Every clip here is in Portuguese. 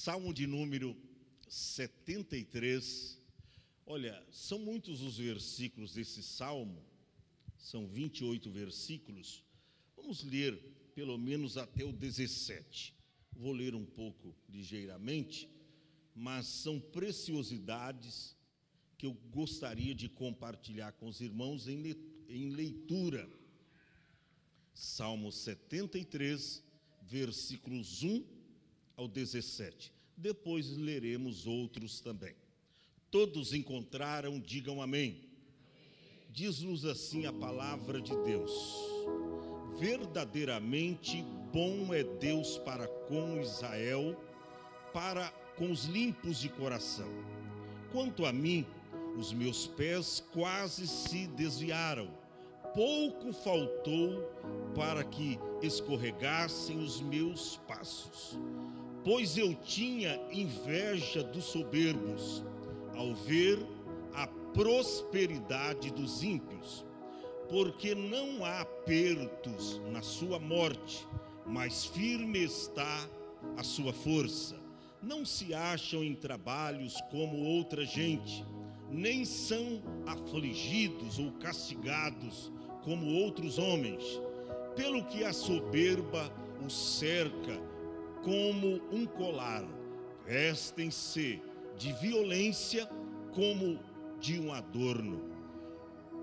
Salmo de número 73. Olha, são muitos os versículos desse salmo, são 28 versículos. Vamos ler pelo menos até o 17. Vou ler um pouco ligeiramente, mas são preciosidades que eu gostaria de compartilhar com os irmãos em leitura. Salmo 73, versículos 1 ao 17. Depois leremos outros também. Todos encontraram, digam amém. Diz-nos assim a palavra de Deus: verdadeiramente bom é Deus para com Israel, para com os limpos de coração. Quanto a mim, os meus pés quase se desviaram, pouco faltou para que escorregassem os meus passos. Pois eu tinha inveja dos soberbos, ao ver a prosperidade dos ímpios, porque não há apertos na sua morte, mas firme está a sua força. Não se acham em trabalhos como outra gente, nem são afligidos ou castigados como outros homens, pelo que a soberba os cerca como um colar, vestem-se de violência como de um adorno.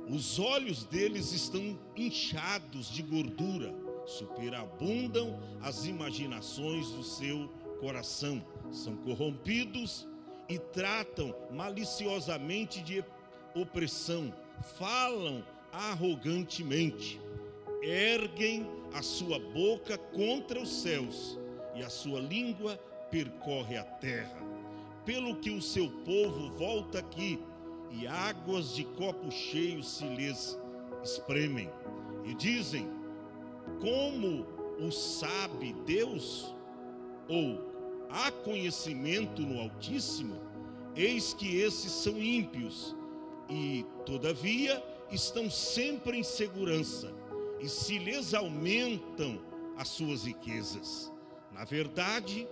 Os olhos deles estão inchados de gordura, superabundam as imaginações do seu coração, são corrompidos e tratam maliciosamente de opressão, falam arrogantemente, erguem a sua boca contra os céus e a sua língua percorre a terra. Pelo que o seu povo volta aqui, e águas de copo cheio se lhes espremem. E dizem: como o sabe Deus? Ou há conhecimento no Altíssimo? Eis que esses são ímpios, e todavia estão sempre em segurança, e se lhes aumentam as suas riquezas. Na verdade,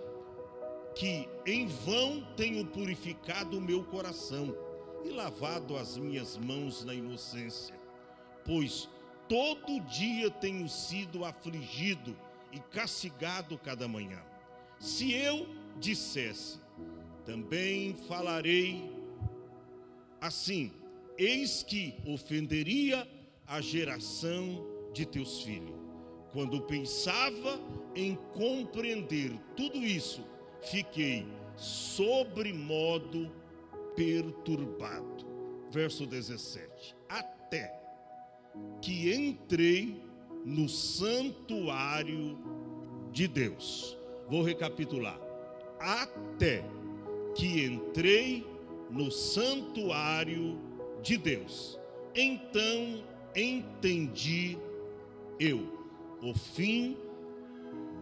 que em vão tenho purificado o meu coração e lavado as minhas mãos na inocência, pois todo dia tenho sido afligido e castigado cada manhã. Se eu dissesse, também falarei assim, eis que ofenderia a geração de teus filhos. Quando pensava em compreender tudo isso, fiquei sobremodo perturbado. Verso 17. Até que entrei no santuário de Deus. Vou recapitular. Até que entrei no santuário de Deus. Então entendi eu o fim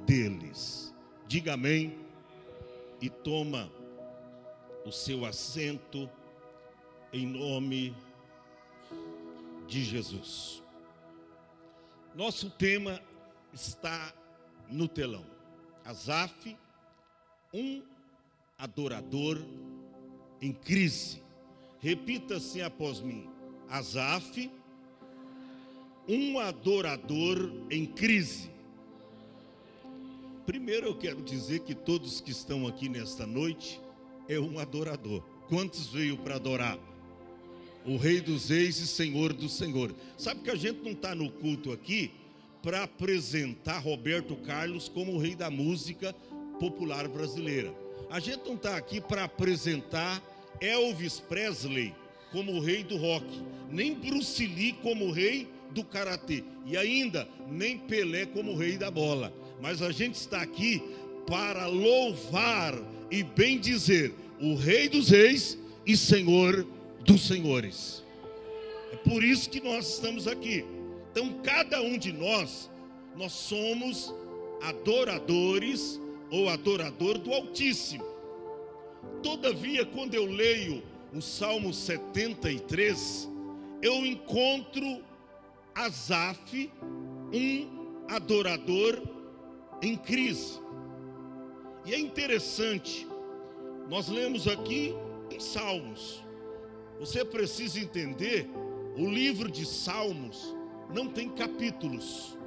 deles. Diga amém e toma o seu assento em nome de Jesus. Nosso tema está no telão. Asaf, um adorador em crise. Repita-se após mim. Asaf, um adorador em crise. Primeiro eu quero dizer que todos que estão aqui nesta noite é um adorador. Quantos veio para adorar? O Rei dos Reis e Senhor do Senhor. Sabe que a gente não está no culto aqui para apresentar Roberto Carlos como o rei da música popular brasileira. A gente não está aqui para apresentar Elvis Presley como o rei do rock, nem Bruce Lee como o rei do karatê, e ainda nem Pelé como o rei da bola. Mas a gente está aqui para louvar e bendizer o Rei dos Reis e Senhor dos Senhores. É por isso que nós estamos aqui. Então cada um de nós somos adoradores ou adorador do Altíssimo. Todavia, quando eu leio o Salmo 73, eu encontro Asaf, um adorador em crise. E é interessante Nós lemos aqui em Salmos. Você precisa entender, o livro de Salmos não tem capítulos.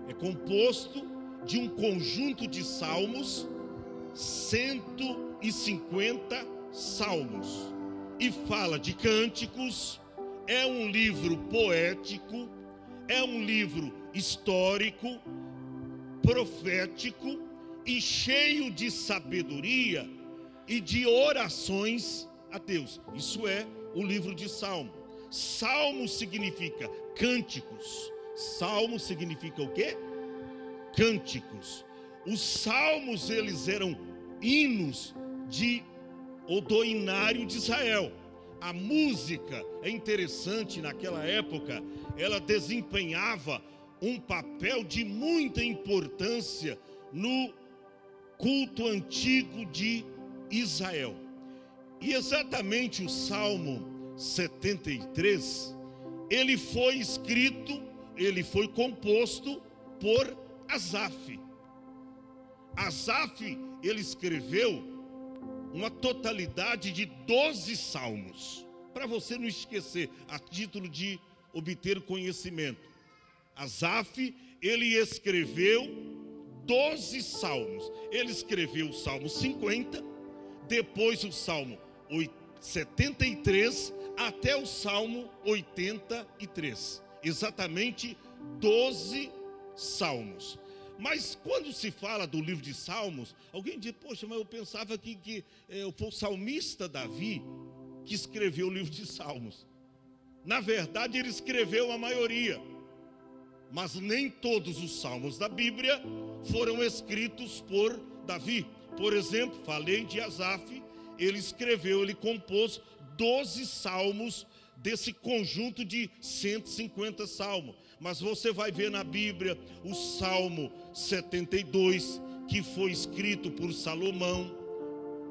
É composto de um conjunto de salmos, 150 salmos. E fala de cânticos, é um livro poético, é um livro histórico, profético e cheio de sabedoria e de orações a Deus. Isso é o livro de Salmo. Salmo significa cânticos. Salmo significa o quê? Cânticos. Os salmos, eles eram hinos do hinário de Israel. A música, é interessante, naquela época, ela desempenhava um papel de muita importância no culto antigo de Israel. E exatamente o Salmo 73, ele foi composto por Asaf. Asaf, ele escreveu uma totalidade de 12 salmos, para você não esquecer, a título de obter conhecimento. Asaf, ele escreveu 12 salmos. Ele escreveu o Salmo 50, depois o Salmo 73, até o Salmo 83. Exatamente 12 salmos. Mas quando se fala do livro de Salmos, alguém diz, poxa, mas eu pensava que foi o salmista Davi que escreveu o livro de Salmos. Na verdade, ele escreveu a maioria, mas nem todos os salmos da Bíblia foram escritos por Davi. Por exemplo, falei de Asaf, ele compôs 12 salmos desse conjunto de 150 salmos. Mas você vai ver na Bíblia o Salmo 72, que foi escrito por Salomão,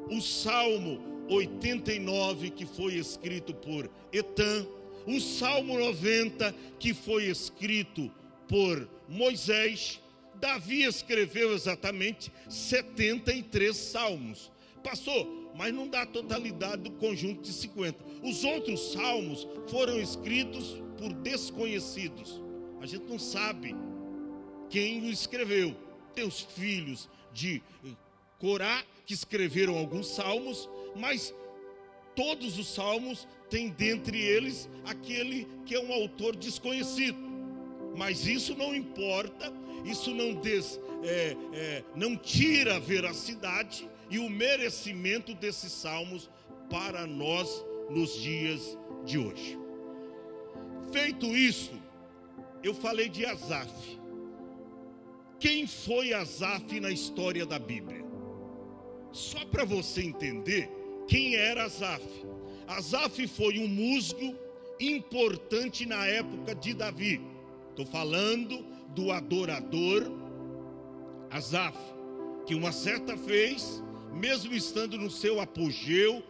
o Salmo 89, que foi escrito por Etã, o Salmo 90, que foi escrito por Moisés. Davi escreveu exatamente 73 salmos. Pastor, mas não dá a totalidade do conjunto de 50. Os outros salmos foram escritos por desconhecidos. A gente não sabe quem o escreveu. Tem os filhos de Corá que escreveram alguns salmos, mas todos os salmos têm dentre eles aquele que é um autor desconhecido. Mas isso não importa, isso não tira a veracidade e o merecimento desses salmos para nós nos dias de hoje. Feito isso, eu falei de Asaf. Quem foi Asaf na história da Bíblia? Só para você entender quem era Asaf. Asaf foi um músico importante na época de Davi. Estou falando do adorador Asaf, que uma certa vez, mesmo estando no seu apogeu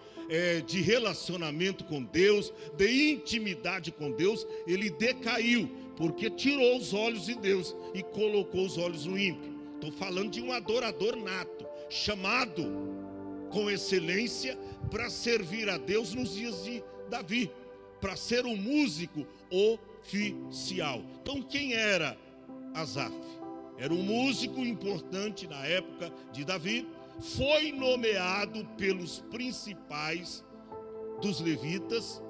de relacionamento com Deus, de intimidade com Deus, ele decaiu, porque tirou os olhos de Deus e colocou os olhos no ímpio. Estou falando de um adorador nato, chamado com excelência para servir a Deus nos dias de Davi, para ser um músico oficial. Então quem era Asaf? Era um músico importante na época de Davi, foi nomeado pelos principais dos levitas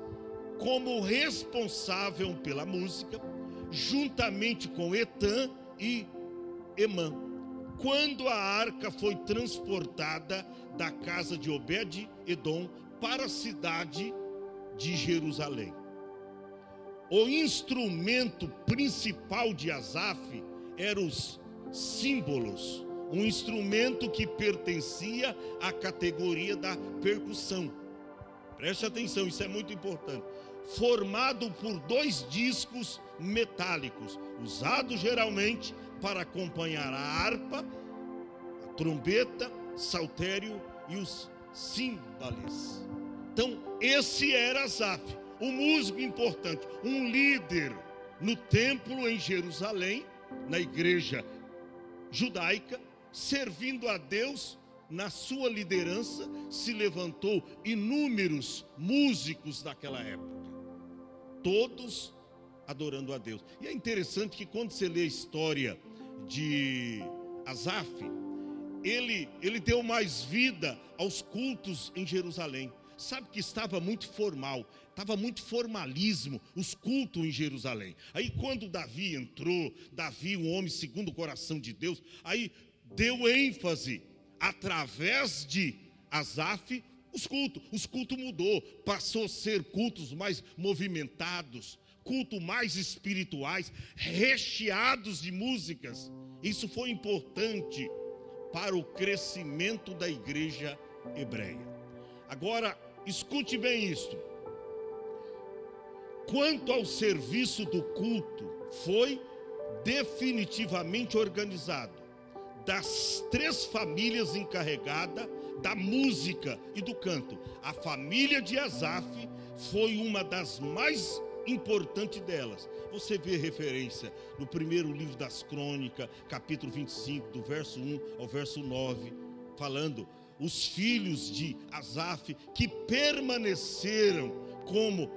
como responsável pela música, juntamente com Etã e Emã. Quando a arca foi transportada da casa de Obed-edom para a cidade de Jerusalém. O instrumento principal de Asaf eram os símbolos, um instrumento que pertencia à categoria da percussão. Preste atenção, isso é muito importante. Formado por 2 discos metálicos, usados geralmente para acompanhar a harpa, a trombeta, saltério e os címbales. Então, esse era Asaf, um músico importante, um líder no templo em Jerusalém, na igreja judaica, servindo a Deus na sua liderança, se levantou inúmeros músicos daquela época, todos adorando a Deus. E é interessante que quando você lê a história de Asaf, ele deu mais vida aos cultos em Jerusalém. Sabe que estava muito formal, estava muito formalismo os cultos em Jerusalém. Aí quando Davi entrou, Davi, um homem segundo o coração de Deus, aí deu ênfase através de Asaf os cultos mudou, passou a ser cultos mais movimentados, cultos mais espirituais, recheados de músicas. Isso foi importante para o crescimento da igreja hebreia. Agora, escute bem isto. Quanto ao serviço do culto, foi definitivamente organizado das 3 famílias encarregadas da música e do canto. A família de Asaf foi uma das mais importantes delas. Você vê referência no primeiro livro das Crônicas, capítulo 25, do verso 1 ao verso 9, falando os filhos de Asaf que permaneceram como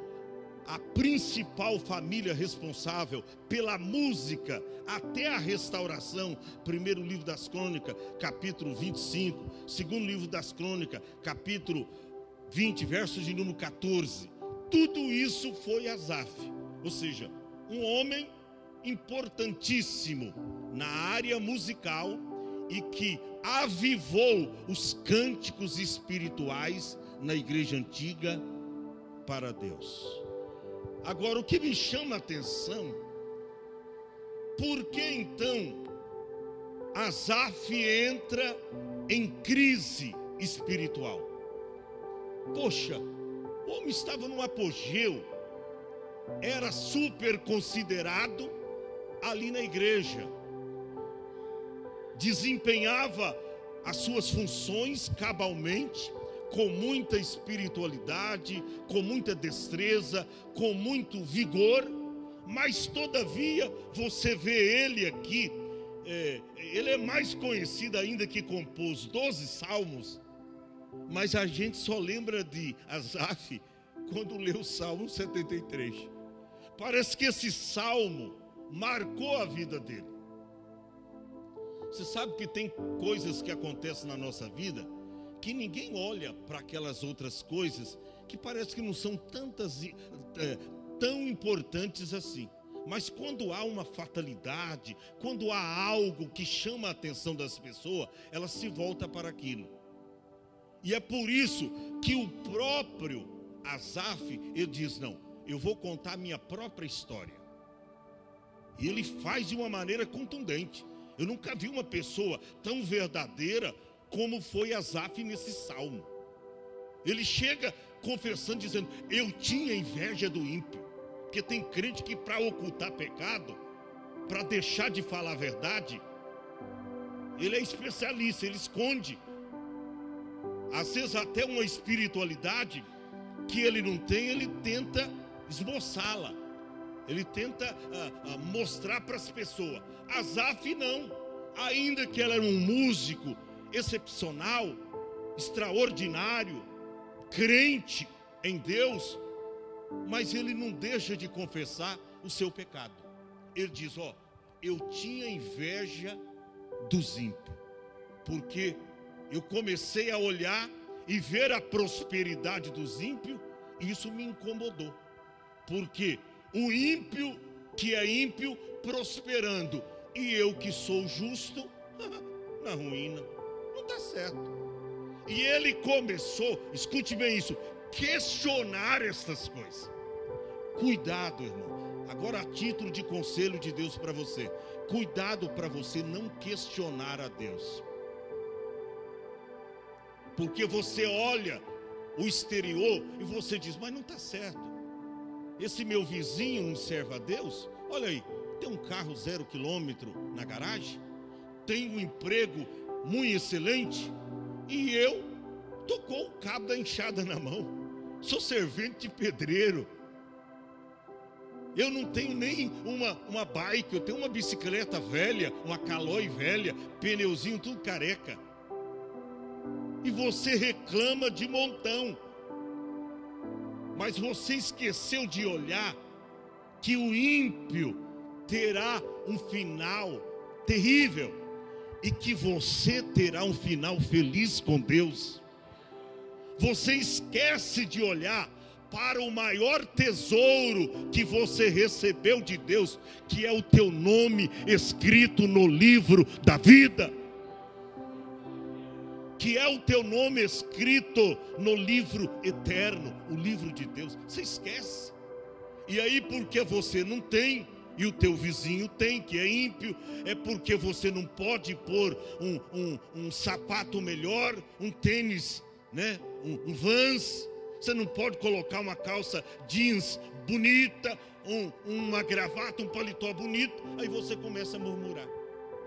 a principal família responsável pela música até a restauração. Primeiro livro das Crônicas, capítulo 25. Segundo livro das Crônicas, capítulo 20, verso de número 14. Tudo isso foi Asaf, ou seja, um homem importantíssimo na área musical e que avivou os cânticos espirituais na igreja antiga para Deus. Agora, o que me chama a atenção, por que então Asaf entra em crise espiritual? Poxa, o homem estava num apogeu, era super considerado ali na igreja, desempenhava as suas funções cabalmente, com muita espiritualidade, com muita destreza, com muito vigor, mas todavia você vê ele aqui, ele é mais conhecido ainda que compôs 12 salmos, mas a gente só lembra de Asaf quando lê o Salmo 73. Parece que esse salmo marcou a vida dele. Você sabe que tem coisas que acontecem na nossa vida que ninguém olha para aquelas outras coisas que parece que não são tão importantes assim. Mas quando há uma fatalidade, quando há algo que chama a atenção das pessoas, ela se volta para aquilo. E é por isso que o próprio Asaf, ele diz, não, eu vou contar a minha própria história. E ele faz de uma maneira contundente. Eu nunca vi uma pessoa tão verdadeira como foi Asaf nesse salmo. Ele chega confessando, dizendo, eu tinha inveja do ímpio. Porque tem crente que para ocultar pecado, para deixar de falar a verdade, ele é especialista, ele esconde. Às vezes até uma espiritualidade que ele não tem, ele tenta esboçá-la. Ele tenta mostrar para as pessoas. Asaf não, ainda que ela era um músico excepcional, extraordinário, crente em Deus, mas ele não deixa de confessar o seu pecado. Ele diz, eu tinha inveja dos ímpios, porque eu comecei a olhar e ver a prosperidade dos ímpios, e isso me incomodou, porque o ímpio que é ímpio prosperando, e eu que sou justo, na ruína, não está certo. E ele começou, escute bem isso, questionar estas coisas. Cuidado, irmão. Agora, a título de conselho de Deus para você, cuidado para você não questionar a Deus. Porque você olha o exterior e você diz, mas não está certo. Esse meu vizinho não serve a Deus? Olha aí, tem um carro 0 quilômetro na garagem, tem um emprego muito excelente, e eu tô com o cabo da enxada na mão, sou servente de pedreiro, eu não tenho nem uma bike, eu tenho uma bicicleta velha, uma Caloi velha, pneuzinho tudo careca. e você reclama de montão. Mas você esqueceu de olhar que o ímpio terá um final terrível e que você terá um final feliz com Deus. Você esquece de olhar para o maior tesouro que você recebeu de Deus, que é o teu nome escrito no livro da vida. Que é o teu nome escrito no livro eterno, o livro de Deus. Você esquece. E aí, porque você não tem, e o teu vizinho tem, que é ímpio, é porque você não pode pôr um sapato melhor, um tênis, né? um Vans. Você não pode colocar uma calça jeans bonita, uma gravata, um paletó bonito. Aí você começa a murmurar.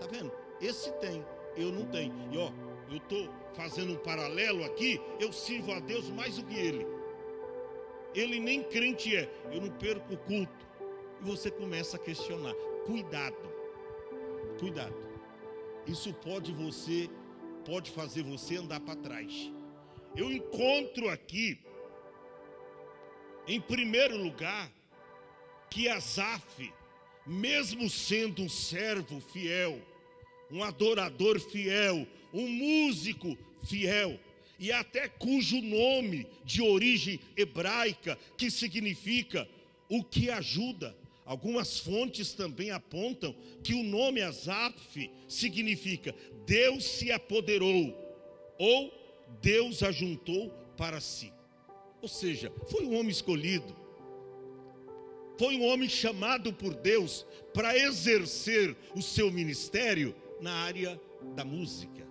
Tá vendo? Esse tem, eu não tenho. E ó, eu estou fazendo um paralelo aqui, eu sirvo a Deus mais do que ele. Ele nem crente é, eu não perco o culto. E você começa a questionar. Cuidado, cuidado. Isso pode fazer você andar para trás. Eu encontro aqui, em primeiro lugar, que Asaf, mesmo sendo um servo fiel, um adorador fiel, um músico fiel, e até cujo nome de origem hebraica, que significa o que ajuda. Algumas fontes também apontam que o nome Asaf significa Deus se apoderou, ou Deus ajuntou para si. Ou seja, foi um homem escolhido, foi um homem chamado por Deus para exercer o seu ministério na área da música.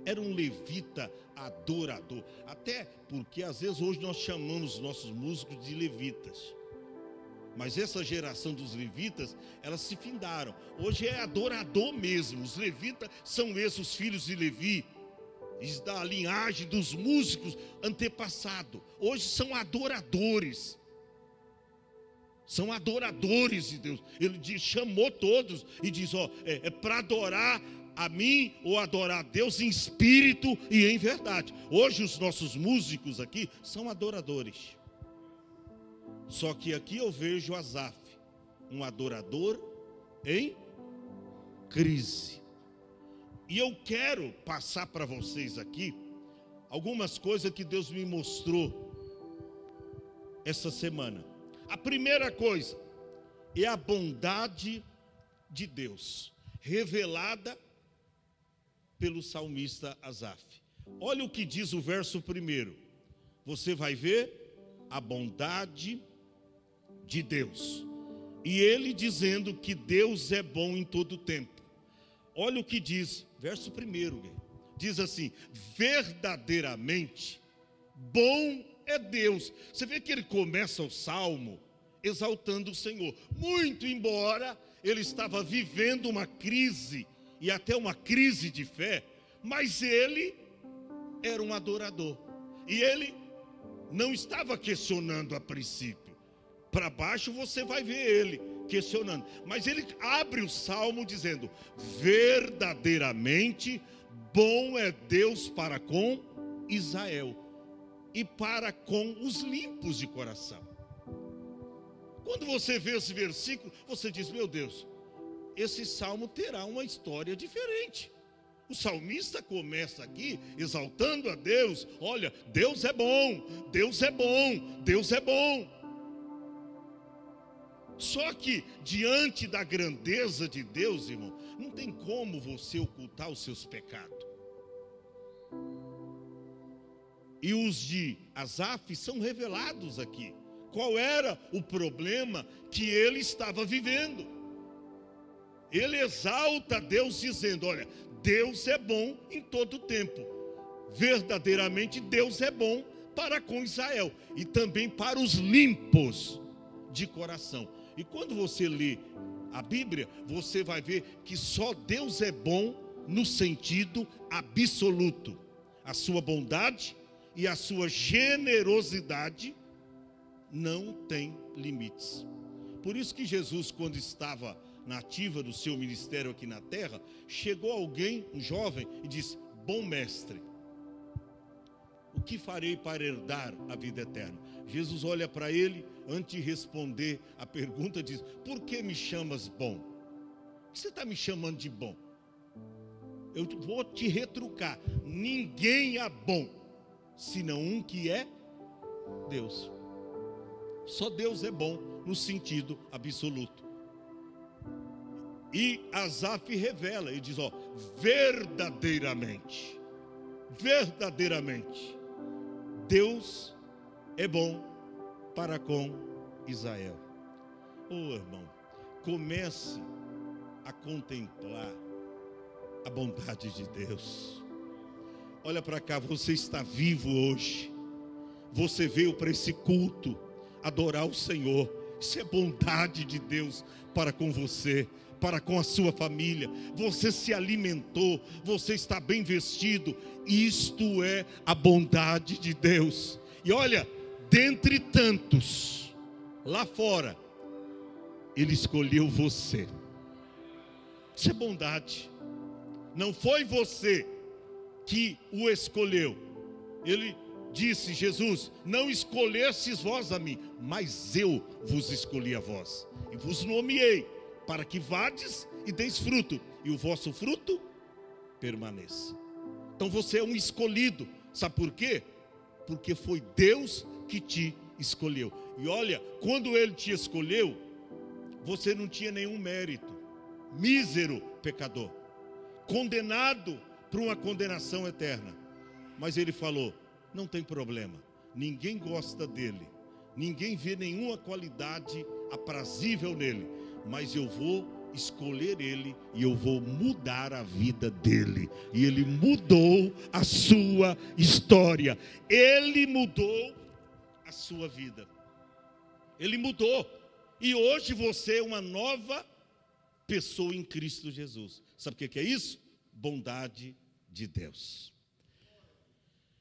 Era um levita adorador, até porque às vezes hoje nós chamamos nossos músicos de levitas, mas essa geração dos levitas, elas se findaram. Hoje é adorador mesmo. Os levitas são esses, os filhos de Levi, da linhagem dos músicos antepassados. Hoje são adoradores. São adoradores de Deus. Ele chamou todos e diz, é para adorar a mim ou adorar a Deus em espírito e em verdade. Hoje os nossos músicos aqui são adoradores. Só que aqui eu vejo Asaf, um adorador em crise. E eu quero passar para vocês aqui algumas coisas que Deus me mostrou essa semana. A primeira coisa é a bondade de Deus, revelada pelo salmista Asaf. Olha o que diz o verso 1. Você vai ver a bondade de Deus. E ele dizendo que Deus é bom em todo tempo. Olha o que diz, verso 1. Diz assim: verdadeiramente bom é Deus. Você vê que ele começa o salmo exaltando o Senhor. Muito embora ele estava vivendo uma crise, e até uma crise de fé, mas ele era um adorador. E ele não estava questionando a princípio. Para baixo você vai ver ele questionando. Mas ele abre o salmo dizendo: verdadeiramente bom é Deus para com Israel e para com os limpos de coração. Quando você vê esse versículo, você diz: meu Deus, esse salmo terá uma história diferente. O salmista começa aqui exaltando a Deus. Olha, Deus é bom, Deus é bom, Deus é bom. Só que diante da grandeza de Deus, irmão, não tem como você ocultar os seus pecados. E os de Asaf são revelados aqui. Qual era o problema que ele estava vivendo? Ele exalta a Deus dizendo: olha, Deus é bom em todo tempo. Verdadeiramente Deus é bom para com Israel e também para os limpos de coração. E quando você lê a Bíblia, você vai ver que só Deus é bom no sentido absoluto. A sua bondade e a sua generosidade não tem limites. Por isso que Jesus, quando estava na ativa do seu ministério aqui na terra, chegou alguém, um jovem, e disse: bom mestre. O que farei para herdar a vida eterna? Jesus olha para ele, antes de responder a pergunta, diz: por que me chamas bom? Por que você está me chamando de bom? Eu vou te retrucar. Ninguém é bom, senão um que é Deus. Só Deus é bom no sentido absoluto. E Asaf revela, ele diz: ó, verdadeiramente, Deus é bom para com Israel. Irmão, comece a contemplar a bondade de Deus. Olha para cá, você está vivo hoje. Você veio para esse culto adorar o Senhor. Isso é bondade de Deus para com você, para com a sua família. Você se alimentou, você está bem vestido. Isto é a bondade de Deus. E olha, dentre tantos lá fora, Ele escolheu você. Isso é bondade. Não foi você que o escolheu. Ele disse, Jesus: não escolhestes vós a mim, mas eu vos escolhi a vós, e vos nomeei, para que vades e deis fruto, e o vosso fruto permaneça. Então você é um escolhido. Sabe por quê? Porque foi Deus que te escolheu. E olha, quando Ele te escolheu, você não tinha nenhum mérito. Mísero pecador, condenado para uma condenação eterna. Mas Ele falou: não tem problema, ninguém gosta dele, ninguém vê nenhuma qualidade aprazível nele, mas eu vou escolher ele e eu vou mudar a vida dele. E ele mudou a sua história, ele mudou a sua vida, ele mudou. E hoje você é uma nova pessoa em Cristo Jesus. Sabe o que é isso? Bondade de Deus.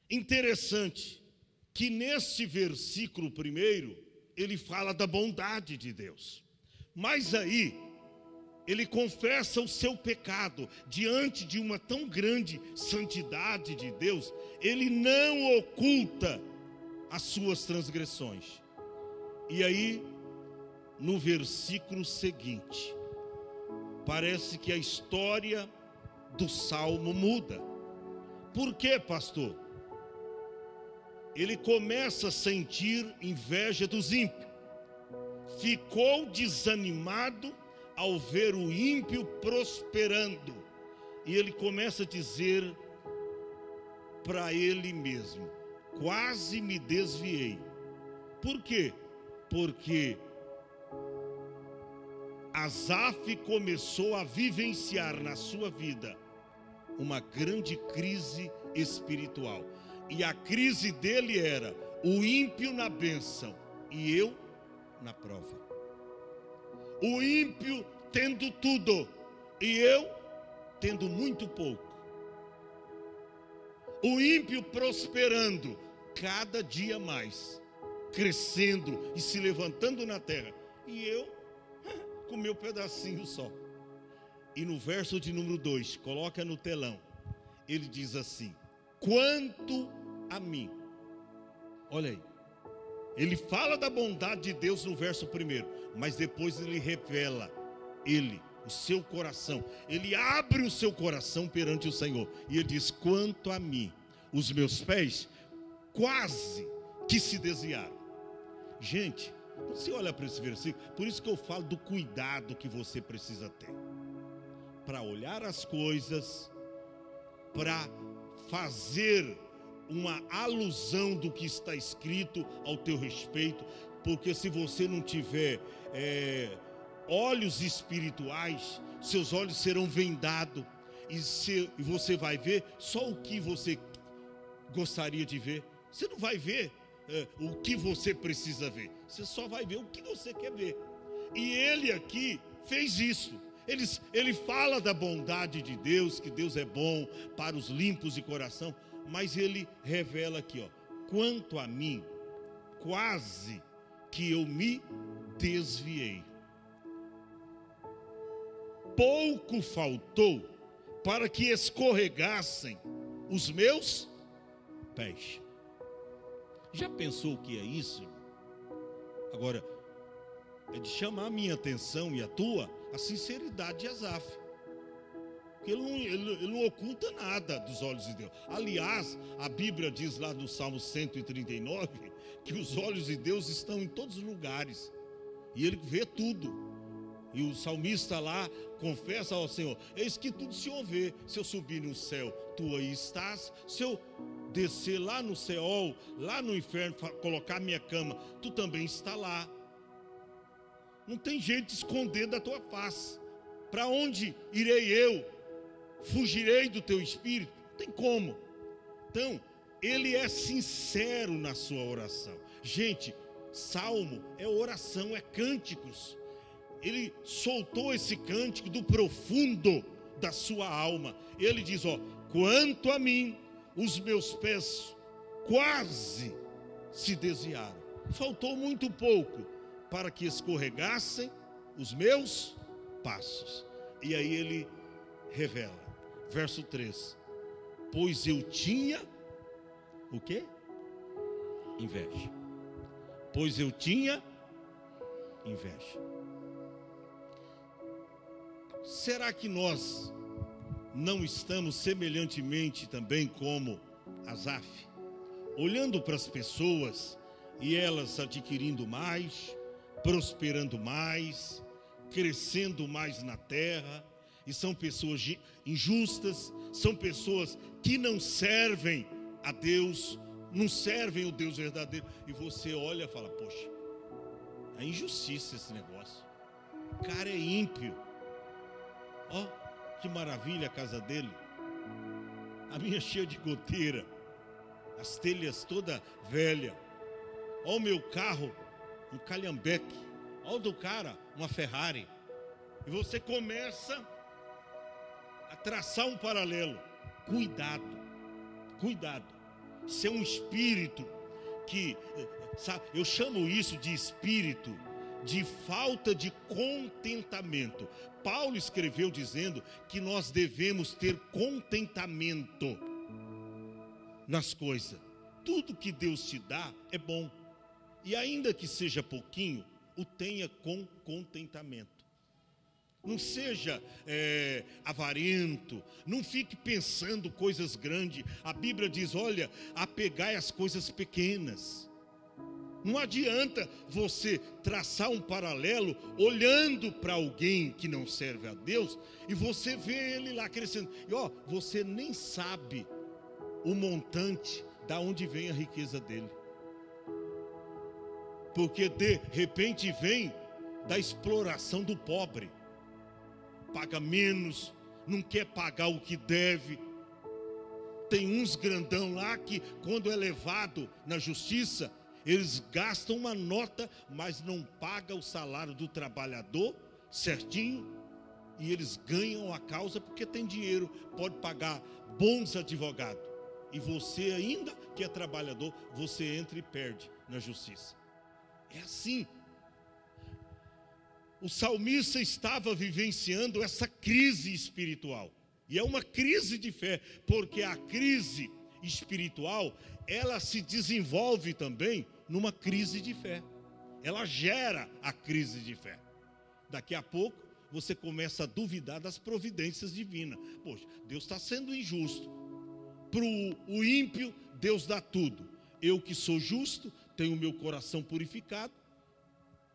Interessante que neste versículo primeiro, ele fala da bondade de Deus. Mas aí, ele confessa o seu pecado. Diante de uma tão grande santidade de Deus, ele não oculta as suas transgressões. E aí, no versículo seguinte, parece que a história do salmo muda. Por quê, pastor? Ele começa a sentir inveja dos ímpios. Ficou desanimado ao ver o ímpio prosperando. E ele começa a dizer para ele mesmo: quase me desviei. Por quê? Porque Asaf começou a vivenciar na sua vida uma grande crise espiritual. E a crise dele era o ímpio na bênção e eu na prova. O ímpio tendo tudo e eu tendo muito pouco. O ímpio prosperando cada dia mais, crescendo e se levantando na terra, e eu com meu pedacinho só. E no verso de número 2, coloca no telão, ele diz assim: quanto a mim. Olha aí, ele fala da bondade de Deus no verso primeiro, mas depois ele revela o seu coração. Ele abre o seu coração perante o Senhor e ele diz: quanto a mim, os meus pés quase que se desviaram. Gente, você olha para esse versículo, por isso que eu falo do cuidado que você precisa ter para olhar as coisas, para fazer uma alusão do que está escrito ao teu respeito, porque se você não tiver olhos espirituais, seus olhos serão vendados, e você vai ver só o que você gostaria de ver. Você não vai ver o que você precisa ver, você só vai ver o que você quer ver. E ele aqui fez isso. Ele fala da bondade de Deus, que Deus é bom para os limpos de coração, mas ele revela aqui, quanto a mim, quase que eu me desviei. Pouco faltou para que escorregassem os meus pés. Já pensou o que é isso? Agora, é de chamar a minha atenção e a tua, a sinceridade de Asaf. Porque ele não oculta nada dos olhos de Deus. Aliás, a Bíblia diz lá no Salmo 139, que os olhos de Deus estão em todos os lugares. E ele vê tudo. E o salmista lá confessa ao Senhor: eis que tudo o Senhor vê. Se eu subir no céu, tu aí estás. Se eu descer lá no Seol, lá no inferno, colocar minha cama, tu também está lá. Não tem jeito de esconder da tua face. Para onde irei eu? Fugirei do teu espírito? Não tem como. Então, ele é sincero na sua oração. Gente, salmo é oração, é cânticos. Ele soltou esse cântico do profundo da sua alma. Ele diz: ó, quanto a mim, os meus pés quase se desviaram. Faltou muito pouco para que escorregassem os meus passos. E aí ele revela, verso 3: pois eu tinha o quê? Inveja. Pois eu tinha inveja. Será que nós não estamos semelhantemente também como Asaf, olhando para as pessoas e elas adquirindo mais, prosperando mais, crescendo mais na terra, e são pessoas injustas, são pessoas que não servem a Deus, não servem o Deus verdadeiro, e você olha e fala: poxa, é injustiça esse negócio, o cara é ímpio. Ó, que maravilha a casa dele, a minha cheia de goteira, as telhas toda velha. Ó o meu carro, um calhambeque. Ó o do cara, uma Ferrari. E você começa a traçar um paralelo. Cuidado, cuidado. Isso é um espírito que, sabe, eu chamo isso de espírito de falta de contentamento. Paulo escreveu dizendo que nós devemos ter contentamento nas coisas. Tudo que Deus te dá é bom. E ainda que seja pouquinho, o tenha com contentamento. Não seja avarento, não fique pensando coisas grandes. A Bíblia diz: olha, apegai as coisas pequenas. Não adianta você traçar um paralelo olhando para alguém que não serve a Deus e você vê ele lá crescendo. E ó, você nem sabe o montante da onde vem a riqueza dele. Porque de repente vem da exploração do pobre. Paga menos, não quer pagar o que deve. Tem uns grandão lá que, quando é levado na justiça, eles gastam uma nota, mas não pagam o salário do trabalhador certinho. E eles ganham a causa porque tem dinheiro, pode pagar bons advogados. E você ainda, que é trabalhador, você entra e perde na justiça. É assim. O salmista estava vivenciando essa crise espiritual. E é uma crise de fé, porque a crise espiritual, ela se desenvolve também numa crise de fé. Ela gera a crise de fé. Daqui a pouco, você começa a duvidar das providências divinas. Poxa, Deus está sendo injusto. Para o ímpio, Deus dá tudo. Eu que sou justo, tenho o meu coração purificado,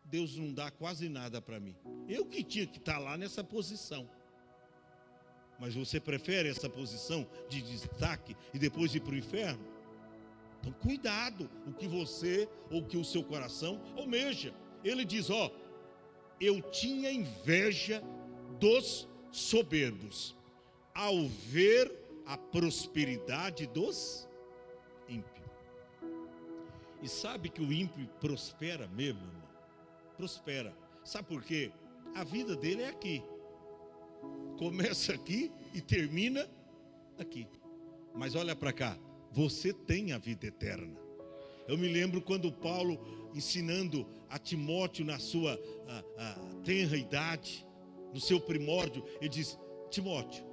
Deus não dá quase nada para mim. Eu que tinha que estar lá nessa posição. Mas você prefere essa posição de destaque e depois ir para o inferno? Então cuidado o que você ou o que o seu coração almeja. Ele diz: ó, eu tinha inveja dos soberbos ao ver a prosperidade dos ímpios. E sabe que o ímpio prospera mesmo, irmão? Prospera. Sabe por quê? A vida dele é aqui. Começa aqui e termina aqui. Mas olha para cá, você tem a vida eterna. Eu me lembro quando Paulo, ensinando a Timóteo na sua tenra idade, no seu primórdio, ele diz: Timóteo,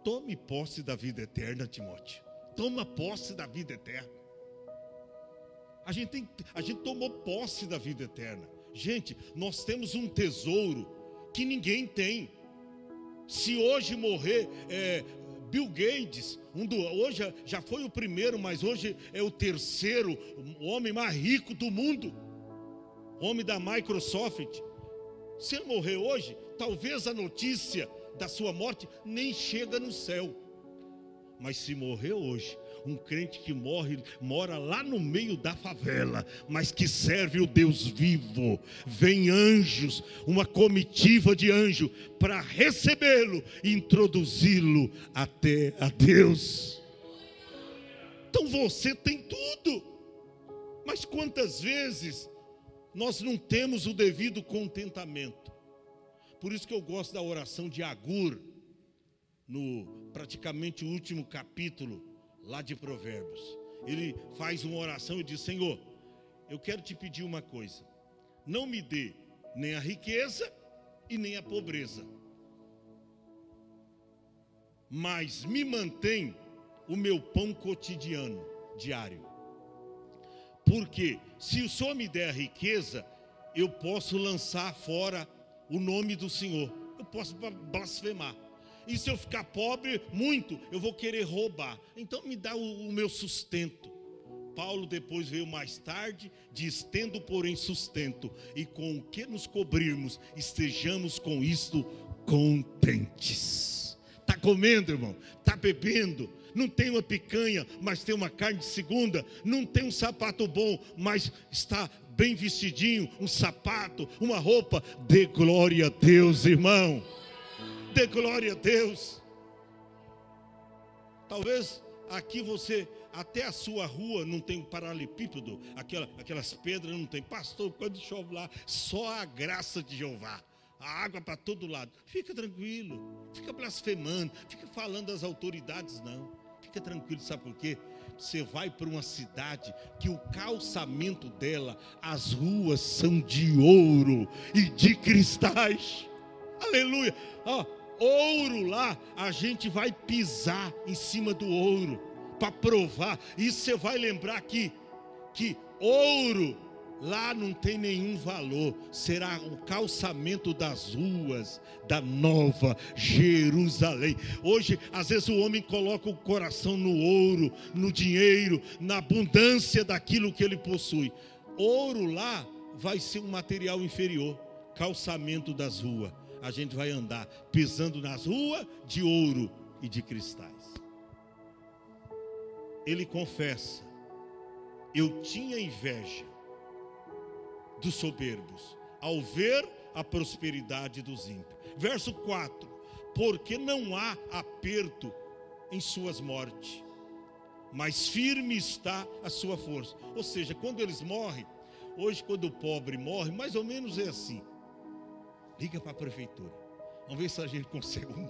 tome posse da vida eterna, Timóteo. Toma posse da vida eterna. A gente tomou posse da vida eterna. Gente, nós temos um tesouro que ninguém tem. Se hoje morrer Bill Gates, hoje já foi o primeiro, mas hoje é o terceiro, o homem mais rico do mundo, homem da Microsoft. Se ele morrer hoje, talvez a notícia da sua morte nem chega no céu. Mas se morrer hoje, um crente que mora lá no meio da favela, mas que serve o Deus vivo, vem anjos, uma comitiva de anjo, para recebê-lo e introduzi-lo até a Deus. Então você tem tudo, mas quantas vezes nós não temos o devido contentamento? Por isso que eu gosto da oração de Agur, no praticamente o último capítulo lá de Provérbios. Ele faz uma oração e diz: Senhor, eu quero te pedir uma coisa, não me dê nem a riqueza e nem a pobreza, mas me mantém o meu pão cotidiano, diário. Porque se o Senhor me der a riqueza, eu posso lançar fora o nome do Senhor, eu posso blasfemar. E se eu ficar pobre muito, eu vou querer roubar. Então me dá o meu sustento. Paulo depois veio mais tarde, diz: tendo porém sustento, e com o que nos cobrirmos, estejamos com isto contentes. Está comendo, irmão? Está bebendo? Não tem uma picanha, mas tem uma carne de segunda. Não tem um sapato bom, mas está bem vestidinho, um sapato, uma roupa. Dê glória a Deus, irmão. Dê glória a Deus. Talvez aqui você, até a sua rua não tem um paralelepípedo, aquelas pedras não tem. Pastor, quando chove lá, só a graça de Jeová, a água para todo lado. Fica tranquilo, fica blasfemando, fica falando das autoridades, não. Fica tranquilo, sabe por quê? Você vai para uma cidade que o calçamento dela, as ruas são de ouro e de cristais. Aleluia. Ouro lá, a gente vai pisar em cima do ouro para provar. E você vai lembrar que ouro lá não tem nenhum valor. Será o calçamento das ruas da Nova Jerusalém. Hoje, às vezes o homem coloca o coração no ouro, no dinheiro, na abundância daquilo que ele possui. Ouro lá vai ser um material inferior. Calçamento das ruas. A gente vai andar pisando nas ruas de ouro e de cristais. Ele confessa: eu tinha inveja dos soberbos, ao ver a prosperidade dos ímpios. Verso 4: porque não há aperto em suas mortes, mas firme está a sua força. Ou seja, quando eles morrem, hoje quando o pobre morre, mais ou menos é assim: liga para a prefeitura, vamos ver se a gente consegue um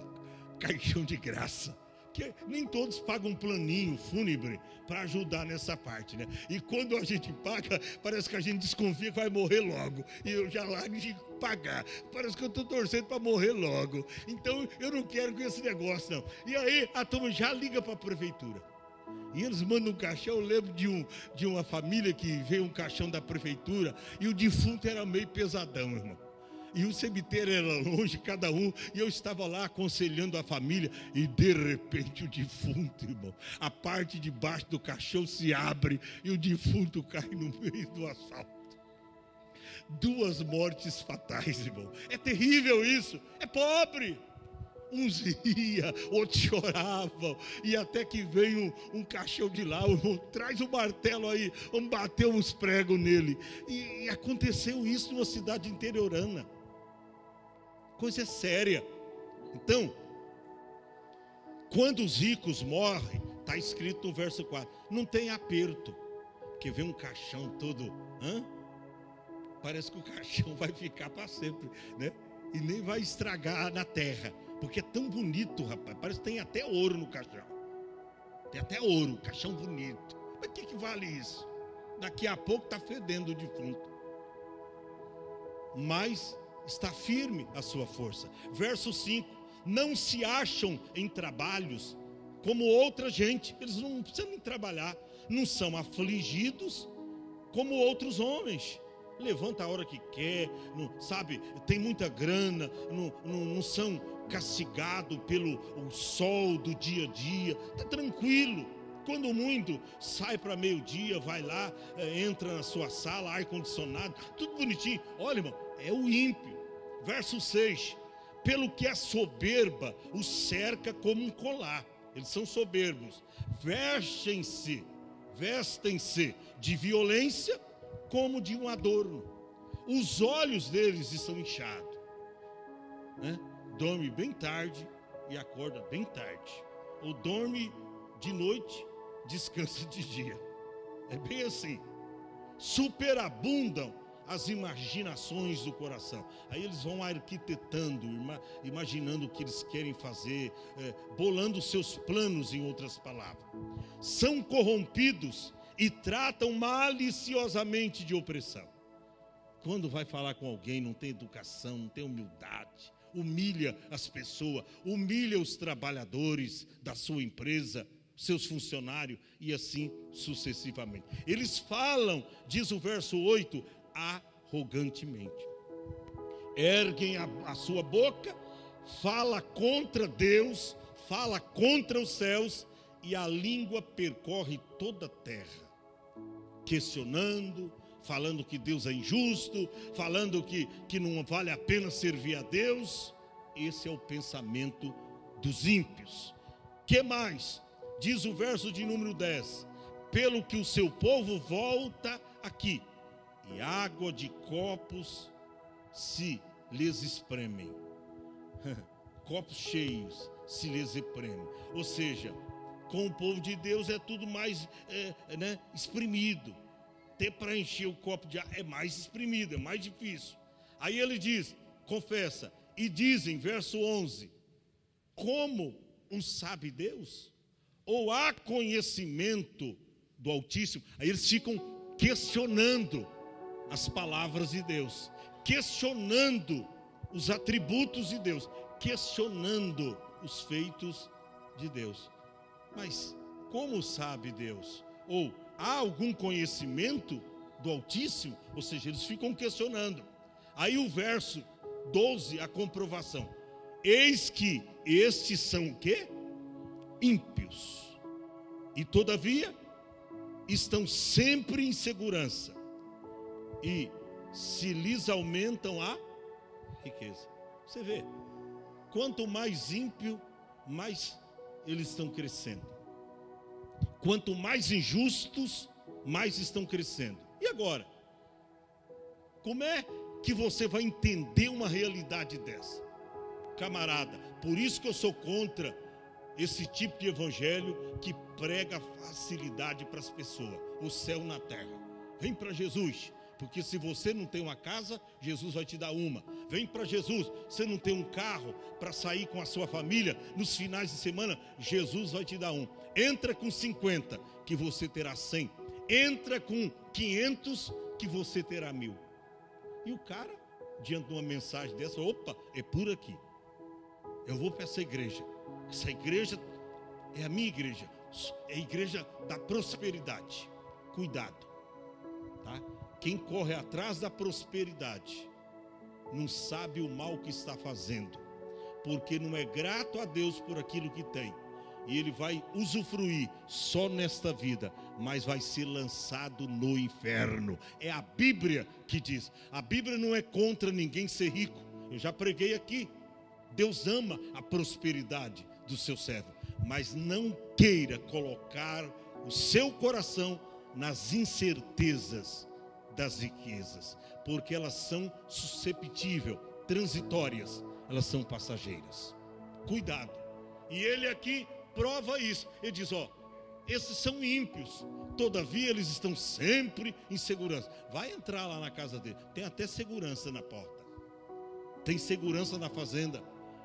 caixão de graça. Que nem todos pagam um planinho fúnebre para ajudar nessa parte, né? E quando a gente paga, parece que a gente desconfia que vai morrer logo. E eu já largo de pagar. Parece que eu estou torcendo para morrer logo. Então eu não quero com esse negócio, não. E aí a turma já liga para a prefeitura. E eles mandam um caixão. Eu lembro de uma família que veio um caixão da prefeitura e o defunto era meio pesadão, irmão. E o cemitério era longe, cada um, e eu estava lá aconselhando a família, e de repente o defunto, irmão, a parte de baixo do caixão se abre, e o defunto cai no meio do asfalto. 2 mortes fatais, irmão. É terrível isso, é pobre. Uns riam, outros choravam, e até que veio um caixão de lá, traz o martelo aí, vamos bater uns pregos nele. E aconteceu isso numa cidade interiorana. Coisa séria. Então, quando os ricos morrem, está escrito no verso 4, não tem aperto, porque vem um caixão todo, parece que o caixão vai ficar para sempre, né? E nem vai estragar na terra, porque é tão bonito, rapaz, parece que tem até ouro no caixão. Tem até ouro, caixão bonito. Mas o que vale isso? Daqui a pouco está fedendo o defunto. Mas está firme a sua força. Verso 5: não se acham em trabalhos como outra gente. Eles não precisam trabalhar. Não são afligidos, como outros homens. Levanta a hora que quer, não, sabe, tem muita grana, não são castigados pelo o sol do dia a dia, está tranquilo. Quando muito, sai para meio-dia, vai lá, entra na sua sala, ar-condicionado, tudo bonitinho. Olha, irmão, é o ímpio. Verso 6, pelo que a soberba os cerca como um colar. Eles são soberbos, vestem-se de violência como de um adorno. Os olhos deles estão inchados, né? Dorme bem tarde e acorda bem tarde, ou dorme de noite, descansa de dia. É bem assim. Superabundam as imaginações do coração. Aí eles vão arquitetando, imaginando o que eles querem fazer, bolando seus planos, em outras palavras. São corrompidos e tratam maliciosamente de opressão. Quando vai falar com alguém, não tem educação, não tem humildade, humilha as pessoas, humilha os trabalhadores da sua empresa, seus funcionários, e assim sucessivamente. Eles falam, diz o verso 8, arrogantemente. Erguem a sua boca, fala contra Deus, fala contra os céus, e a língua percorre toda a terra, questionando, falando que Deus é injusto, falando que não vale a pena servir a Deus. Esse é o pensamento dos ímpios. Que mais? Diz o verso de número 10, pelo que o seu povo volta aqui, e água de copos se lhes espremem. Copos cheios se lhes espremem. Ou seja, com o povo de Deus é tudo mais espremido. Até para encher o copo de água é mais espremido, é mais difícil. Aí ele diz, confessa, e dizem, verso 11, como um sabe Deus? Ou há conhecimento do Altíssimo? Aí eles ficam questionando as palavras de Deus, questionando os atributos de Deus, questionando os feitos de Deus. Mas como sabe Deus? Ou há algum conhecimento do Altíssimo? Ou seja, eles ficam questionando. Aí o verso 12, a comprovação. Eis que estes são o quê? Ímpios. E todavia estão sempre em segurança, e se lhes aumentam a riqueza. Você vê, quanto mais ímpio, mais eles estão crescendo. Quanto mais injustos, mais estão crescendo. E agora? Como é que você vai entender uma realidade dessa? Camarada, por isso que eu sou contra esse tipo de evangelho que prega facilidade para as pessoas, o céu na terra. Vem para Jesus, porque se você não tem uma casa, Jesus vai te dar uma. Vem para Jesus, você não tem um carro para sair com a sua família nos finais de semana, Jesus vai te dar um. Entra com 50, que você terá 100. Entra com 500, que você terá 1000. E o cara, diante de uma mensagem dessa, opa, é por aqui. Eu vou para essa igreja. Essa igreja é a minha igreja. É a igreja da prosperidade. Cuidado, tá? Quem corre atrás da prosperidade não sabe o mal que está fazendo, porque não é grato a Deus por aquilo que tem, e ele vai usufruir só nesta vida, mas vai ser lançado no inferno. É a Bíblia que diz. A Bíblia não é contra ninguém ser rico. Eu já preguei aqui. Deus ama a prosperidade do seu servo, mas não queira colocar o seu coração nas incertezas das riquezas, porque elas são susceptíveis, transitórias, elas são passageiras. Cuidado. E ele aqui prova isso. Ele diz, esses são ímpios, todavia eles estão sempre em segurança. Vai entrar lá na casa dele, tem até segurança na porta, tem segurança na fazenda,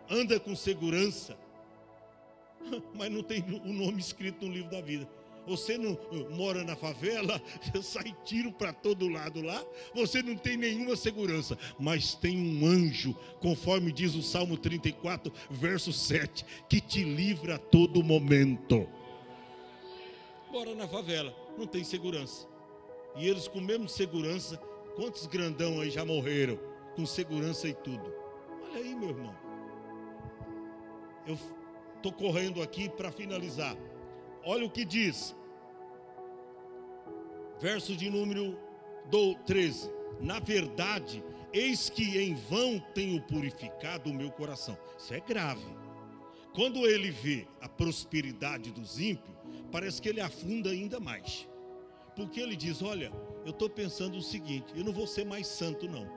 anda com segurança, mas não tem o nome escrito no livro da vida. Você não mora na favela, sai tiro para todo lado lá, você não tem nenhuma segurança, mas tem um anjo, conforme diz o Salmo 34, verso 7, que te livra a todo momento. Mora na favela, não tem segurança, E eles com mesmo segurança, quantos grandão aí já morreram, com segurança e tudo. Olha aí, meu irmão. Eu estou correndo aqui para finalizar. Olha o que diz. Verso de número 13. Na verdade, eis que em vão tenho purificado o meu coração. Isso é grave. Quando ele vê a prosperidade dos ímpios, parece que ele afunda ainda mais. Porque ele diz, olha, eu estou pensando o seguinte, eu não vou ser mais santo não.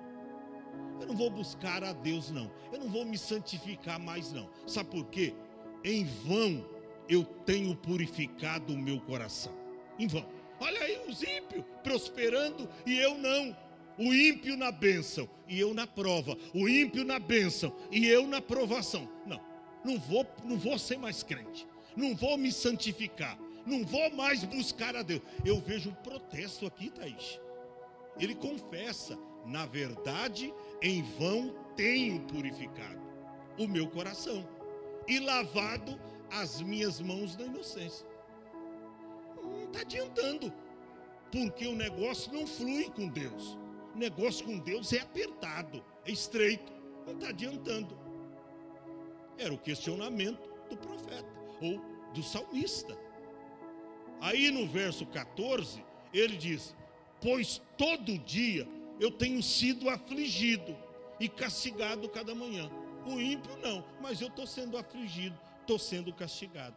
Eu não vou buscar a Deus não. Eu não vou me santificar mais não. Sabe por quê? Em vão eu tenho purificado o meu coração. Em vão. Olha aí os ímpios prosperando e eu não. O ímpio na bênção e eu na prova. O ímpio na bênção e eu na provação. Não vou ser mais crente. Não vou me santificar. Não vou mais buscar a Deus. Eu vejo um protesto aqui, Thaís. Ele confessa, na verdade, em vão tenho purificado o meu coração e lavado as minhas mãos na inocência. Não está adiantando, porque o negócio não flui com Deus. O negócio com Deus é apertado, é estreito, não está adiantando. Era o questionamento do profeta, ou do salmista. Aí no verso 14, ele diz, pois todo dia eu tenho sido afligido e castigado cada manhã. O ímpio não, mas eu estou sendo afligido, estou sendo castigado.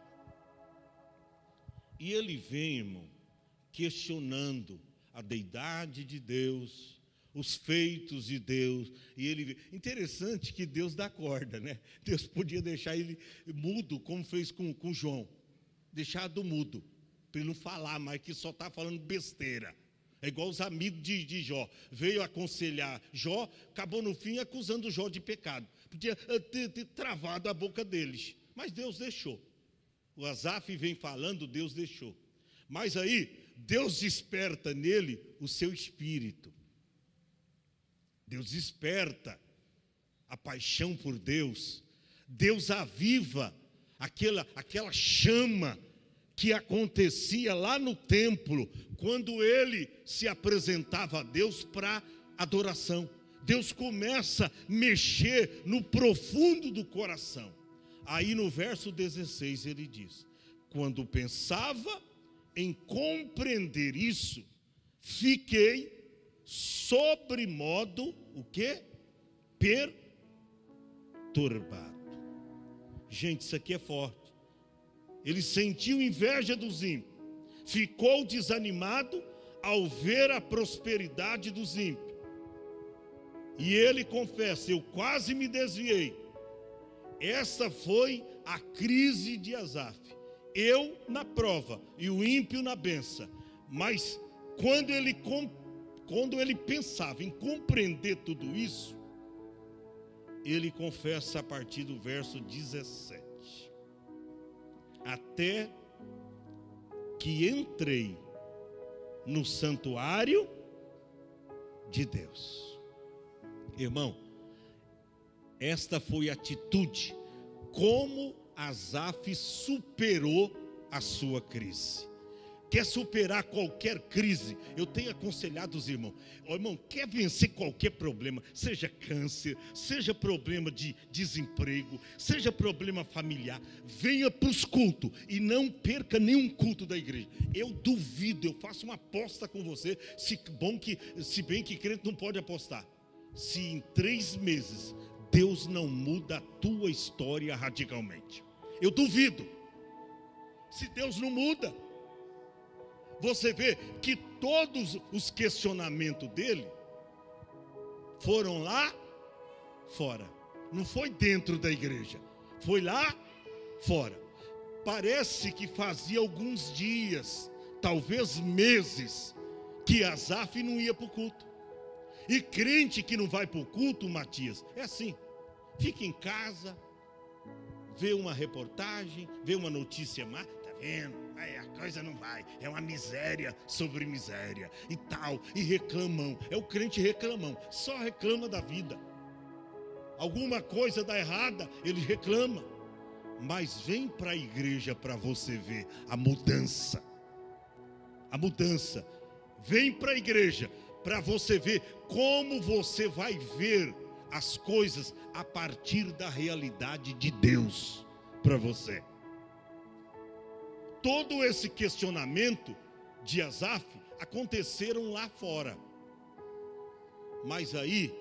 E ele vem, irmão, questionando a deidade de Deus, os feitos de Deus. E ele, interessante que Deus dá corda, né? Deus podia deixar ele mudo, como fez com João, deixado mudo, para ele não falar mais, que só está falando besteira. É igual os amigos de Jó, veio aconselhar Jó, acabou no fim acusando Jó de pecado. Podia ter travado a boca deles, mas Deus deixou. O Asaf vem falando, Deus deixou. Mas aí, Deus desperta nele o seu espírito. Deus desperta a paixão por Deus. Deus aviva aquela chama que acontecia lá no templo, quando ele se apresentava a Deus para adoração. Deus começa a mexer no profundo do coração. Aí no verso 16 ele diz, quando pensava em compreender isso, fiquei sobremodo, o quê? Perturbado. Gente, isso aqui é forte. Ele sentiu inveja dos ímpios, ficou desanimado ao ver a prosperidade dos ímpios. E ele confessa, eu quase me desviei. Essa foi a crise de Asaf. Eu na prova e o ímpio na bênção. Mas quando ele pensava em compreender tudo isso, ele confessa a partir do verso 17. Até que entrei no santuário de Deus. Irmão, esta foi a atitude, como Asaf superou a sua crise. Quer superar qualquer crise? Eu tenho aconselhado os irmãos, irmão, quer vencer qualquer problema, seja câncer, seja problema de desemprego, seja problema familiar, venha para os cultos e não perca nenhum culto da igreja. Eu duvido, eu faço uma aposta com você, se bem que crente não pode apostar, se em 3 meses Deus não muda a tua história radicalmente. Eu duvido. Se Deus não muda, você vê que todos os questionamentos dele foram lá fora. Não foi dentro da igreja, foi lá fora. Parece que fazia alguns dias, talvez meses, que Asaf não ia para o culto. E crente que não vai para o culto, Matias, é assim, fica em casa, vê uma reportagem, vê uma notícia má, tá vendo? A coisa não vai, é uma miséria sobre miséria e tal, e reclamam, é o crente reclamão, só reclama da vida. Alguma coisa dá errada, ele reclama, mas vem para a igreja para você ver a mudança. vem para a igreja, para você ver como você vai ver as coisas a partir da realidade de Deus para você. Todo esse questionamento de Asaf aconteceram lá fora. Mas aí,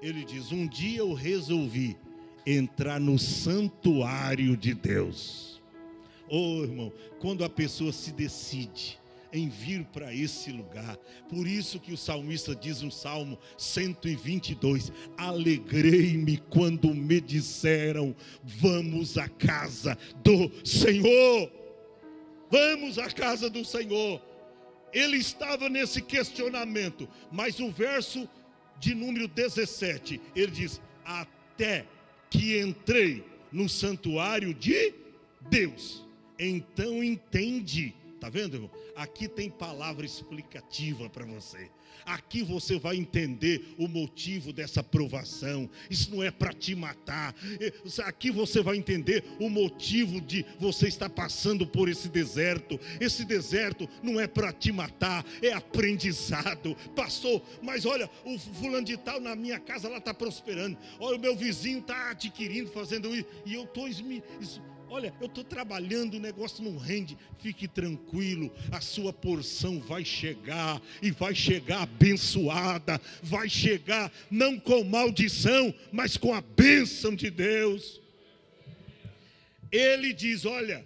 ele diz, um dia eu resolvi entrar no santuário de Deus. Oh, irmão, quando a pessoa se decide em vir para esse lugar, por isso que o salmista diz no Salmo 122, alegrei-me quando me disseram, vamos à casa do Senhor. Vamos à casa do Senhor. Ele estava nesse questionamento, mas o verso de número 17, ele diz, até que entrei no santuário de Deus, então entendi. Está vendo, irmão? Aqui tem palavra explicativa para você. Aqui você vai entender o motivo dessa provação. Isso não é para te matar. Aqui você vai entender o motivo de você estar passando por esse deserto. Esse deserto não é para te matar, é aprendizado. Pastor, mas olha, o fulano de tal na minha casa lá está prosperando. Olha, o meu vizinho está adquirindo, fazendo isso. E eu estou... Olha, eu estou trabalhando, o negócio não rende. Fique tranquilo, a sua porção vai chegar. E vai chegar abençoada. Vai chegar não com maldição, mas com a bênção de Deus. Ele diz, olha,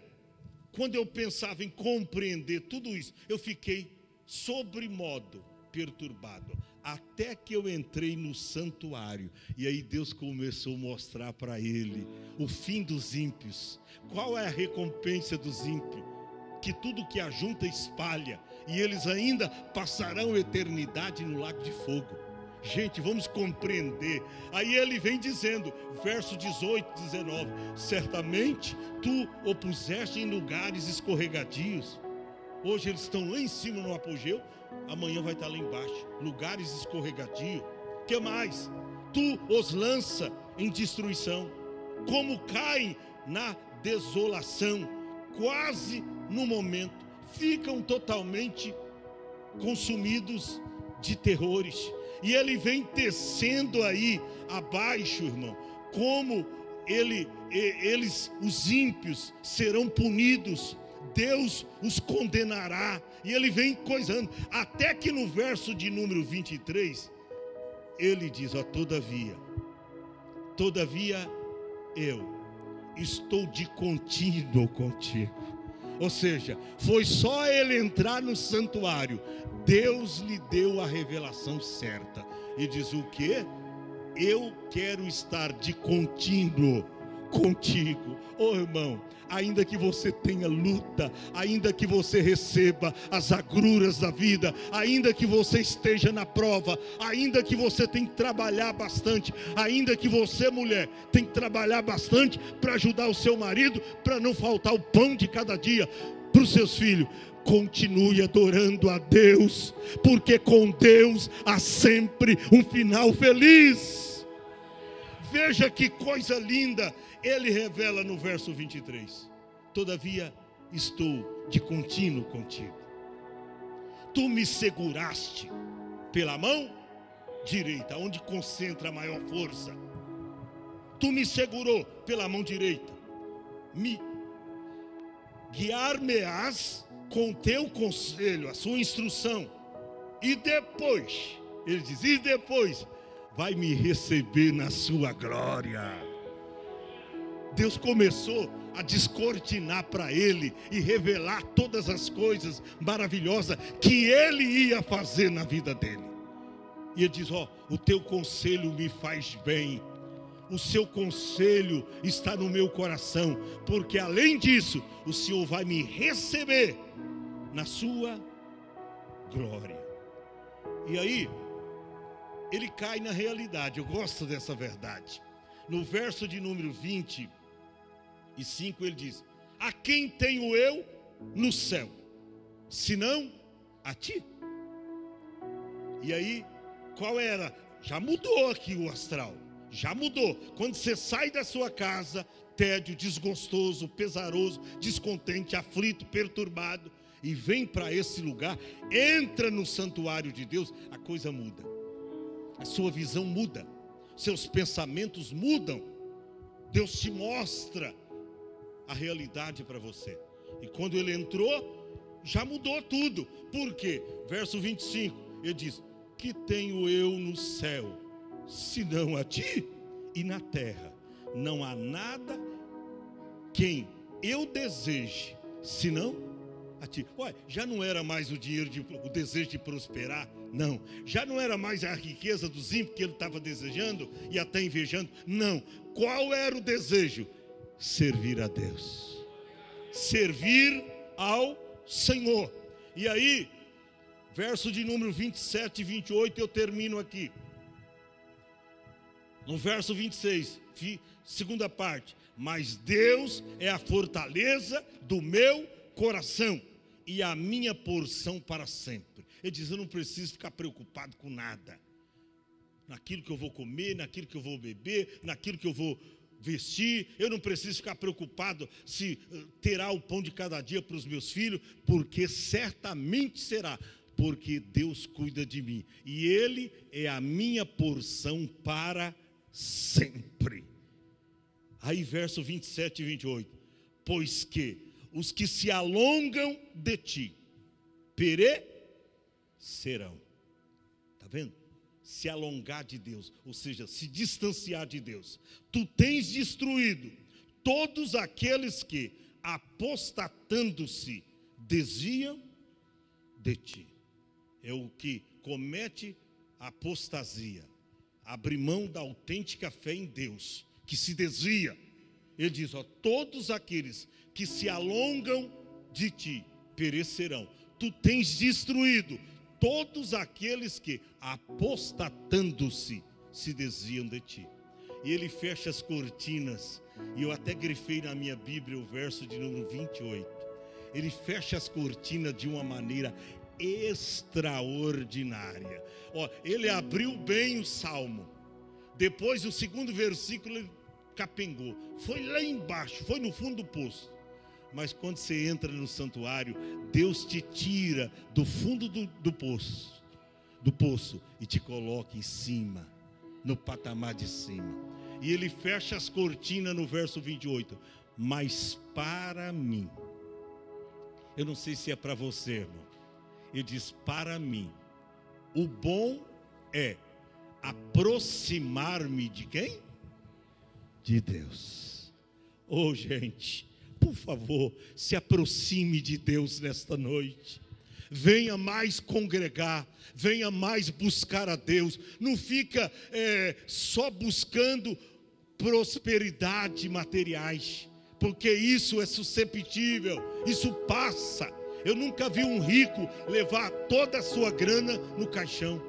quando eu pensava em compreender tudo isso, eu fiquei sobremodo perturbado. Até que eu entrei no santuário. E aí Deus começou a mostrar para ele o fim dos ímpios. Qual é a recompensa dos ímpios? Que tudo que ajunta espalha. E eles ainda passarão eternidade no lago de fogo. Gente, vamos compreender. Aí ele vem dizendo, verso 18, 19. Certamente tu o puseste em lugares escorregadios. Hoje eles estão lá em cima no apogeu. Amanhã vai estar lá embaixo, lugares escorregadios. Que mais? Tu os lança em destruição, como caem na desolação, quase no momento, ficam totalmente consumidos de terrores. E ele vem tecendo aí abaixo, irmão, como eles, os ímpios, serão punidos. Deus os condenará. E ele vem coisando, até que no verso de número 23, ele diz, ó, todavia eu estou de contínuo contigo. Ou seja, foi só ele entrar no santuário, Deus lhe deu a revelação certa. E diz o quê? Eu quero estar de contínuo contigo. Oh, irmão, ainda que você tenha luta, ainda que você receba as agruras da vida, ainda que você esteja na prova, ainda que você tenha que trabalhar bastante, ainda que você, mulher, tem que trabalhar bastante para ajudar o seu marido, para não faltar o pão de cada dia para os seus filhos, continue adorando a Deus, porque com Deus há sempre um final feliz. Veja que coisa linda. Ele revela no verso 23, todavia estou de contínuo contigo. Tu me seguraste pela mão direita, onde concentra a maior força. Tu me segurou pela mão direita. Me guiar-me-ás com teu conselho, a sua instrução. E depois, ele diz, e depois vai me receber na sua glória. Deus começou a descortinar para ele e revelar todas as coisas maravilhosas que ele ia fazer na vida dele. E ele diz, ó, o teu conselho me faz bem. O seu conselho está no meu coração, porque além disso, o Senhor vai me receber na sua glória. E aí, ele cai na realidade. Eu gosto dessa verdade. No verso de número 25, ele diz, a quem tenho eu no céu, senão a ti? E aí, qual era? Já mudou aqui o astral, já mudou. Quando você sai da sua casa, tédio, desgostoso, pesaroso, descontente, aflito, perturbado, e vem para esse lugar, entra no santuário de Deus, a coisa muda. A sua visão muda, seus pensamentos mudam. Deus te mostra a realidade para você. E quando ele entrou, já mudou tudo. Por quê? Verso 25, ele diz: que tenho eu no céu, senão a ti? E na terra não há nada quem eu deseje, senão a ti. Ué, já não era mais o dinheiro, o desejo de prosperar, não. Já não era mais a riqueza dos ímpios que ele estava desejando e até invejando, não. Qual era o desejo? Servir a Deus, servir ao Senhor. E aí, verso de número 27 e 28, eu termino aqui. No verso 26, segunda parte: mas Deus é a fortaleza do meu coração e a minha porção para sempre. Ele diz: eu não preciso ficar preocupado com nada, naquilo que eu vou comer, naquilo que eu vou beber, naquilo que eu vou vestir. Eu não preciso ficar preocupado se terá o pão de cada dia para os meus filhos, porque certamente será, porque Deus cuida de mim, e Ele é a minha porção para sempre. Aí verso 27 e 28, pois que os que se alongam de ti perecerão. Está vendo? Se alongar de Deus, ou seja, se distanciar de Deus. Tu tens destruído todos aqueles que, apostatando-se, desviam de ti. É o que comete a apostasia, abre mão da autêntica fé em Deus, que se desvia. Ele diz: ó, todos aqueles que se alongam de ti perecerão. Tu tens destruído todos aqueles que, apostatando-se, se desviam de ti. E ele fecha as cortinas, e eu até grifei na minha Bíblia o verso de número 28. Ele fecha as cortinas de uma maneira extraordinária. Ó, ele abriu bem o salmo. Depois, o segundo versículo, ele capengou. Foi lá embaixo, foi no fundo do poço. Mas quando você entra no santuário, Deus te tira do fundo do poço e te coloca em cima, no patamar de cima. E ele fecha as cortinas no verso 28. Mas para mim, eu não sei se é para você, irmão. Ele diz: para mim, o bom é aproximar-me de quem? De Deus. Oh, gente, por favor, se aproxime de Deus nesta noite. Venha mais congregar, venha mais buscar a Deus. Não fica só buscando prosperidade materiais, porque isso é susceptível, isso passa. Eu nunca vi um rico levar toda a sua grana no caixão.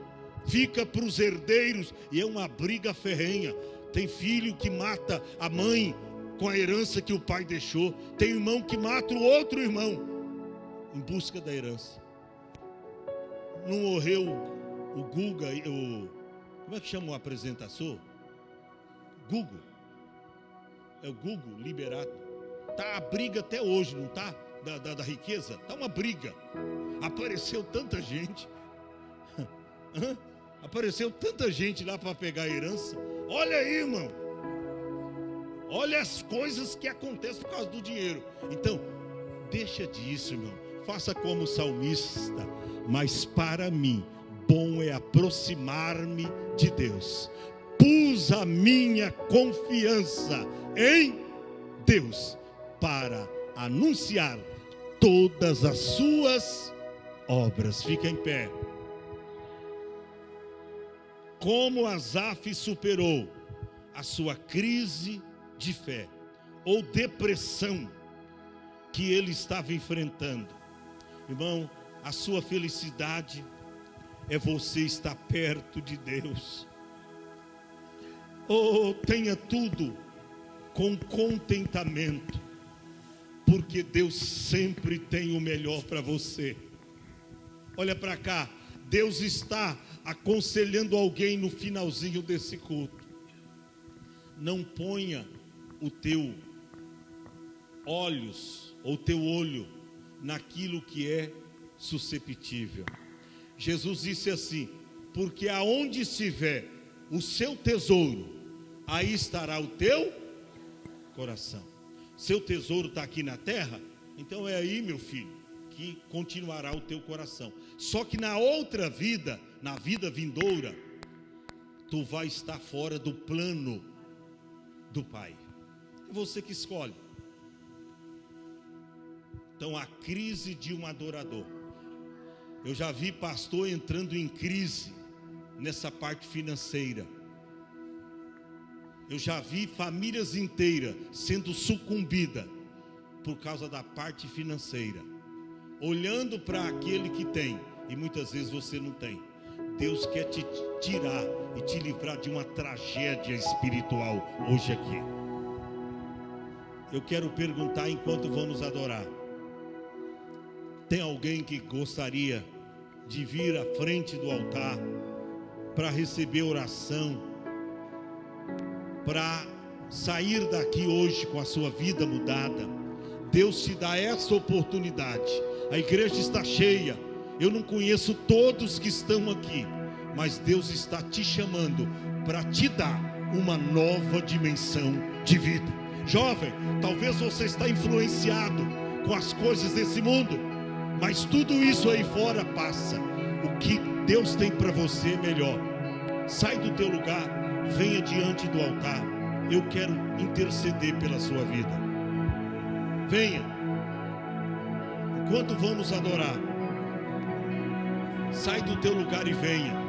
Fica para os herdeiros e é uma briga ferrenha. Tem filho que mata a mãe com a herança que o pai deixou. Tem irmão que mata o outro irmão em busca da herança. Não morreu o Guga, como é que chama o apresentador? Gugo. É o Gugo Liberato. Tá a briga até hoje, não tá? Da riqueza. Tá uma briga. Apareceu tanta gente. Apareceu tanta gente lá para pegar a herança. Olha aí, irmão. Olha as coisas que acontecem por causa do dinheiro. Então, deixa disso, irmão. Faça como o salmista. Mas para mim, bom é aproximar-me de Deus. Pus a minha confiança em Deus para anunciar todas as suas obras. Fica em pé. Como Asaf superou a sua crise de fé ou depressão que ele estava enfrentando. Irmão, a sua felicidade é você estar perto de Deus. Oh, tenha tudo com contentamento, porque Deus sempre tem o melhor para você. Olha para cá, Deus está aconselhando alguém no finalzinho desse culto. Não ponha o teu olho naquilo que é susceptível. Jesus disse assim: porque aonde estiver o seu tesouro, aí estará o teu coração. Seu tesouro está aqui na terra, então é aí, meu filho, que continuará o teu coração. Só que na outra vida, na vida vindoura, tu vai estar fora do plano do Pai. É você que escolhe. Então, a crise de um adorador. Eu já vi pastor entrando em crise nessa parte financeira. Eu já vi famílias inteiras sendo sucumbida por causa da parte financeira, olhando para aquele que tem, e muitas vezes você não tem. Deus quer te tirar e te livrar de uma tragédia espiritual hoje aqui. Eu quero perguntar enquanto vamos adorar: tem alguém que gostaria de vir à frente do altar para receber oração, para sair daqui hoje com a sua vida mudada? Deus te dá essa oportunidade. A igreja está cheia. Eu não conheço todos que estão aqui, mas Deus está te chamando para te dar uma nova dimensão de vida. Jovem, talvez você está influenciado com as coisas desse mundo, mas tudo isso aí fora passa. O que Deus tem para você é melhor. Sai do teu lugar, venha diante do altar. Eu quero interceder pela sua vida. Venha. Enquanto vamos adorar, sai do teu lugar e venha.